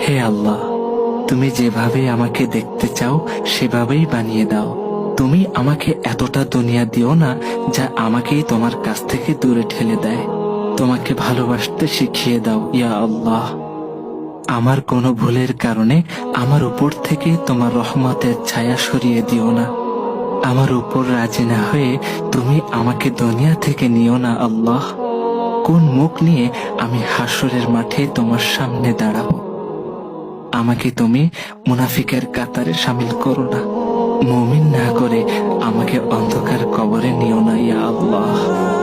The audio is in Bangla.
হে আল্লাহ, তুমি যেভাবে আমাকে দেখতে চাও সেভাবেই বানিয়ে দাও। তুমি আমাকে এতটা দুনিয়া দিও না যা আমাকেই তোমার কাছ থেকে দূরে ঠেলে দেয়। তোমাকে ভালোবাসতে শিখিয়ে দাও ইয়া আল্লাহ। আমার কোনো ভুলের কারণে আমার উপর থেকে তোমার রহমতের ছায়া সরিয়ে দিও না। আমার উপর রাজি না হয়ে তুমি আমাকে দুনিয়া থেকে নিও না আল্লাহ। কোন মুখ নিয়ে আমি হাসরের মাঠে তোমার সামনে দাঁড়াবো? আমাকে তুমি মুনাফিকের কাতারে শামিল করো না। মুমিন না করে আমাকে অন্ধকার কবরে নিও না ইয়া আল্লাহ।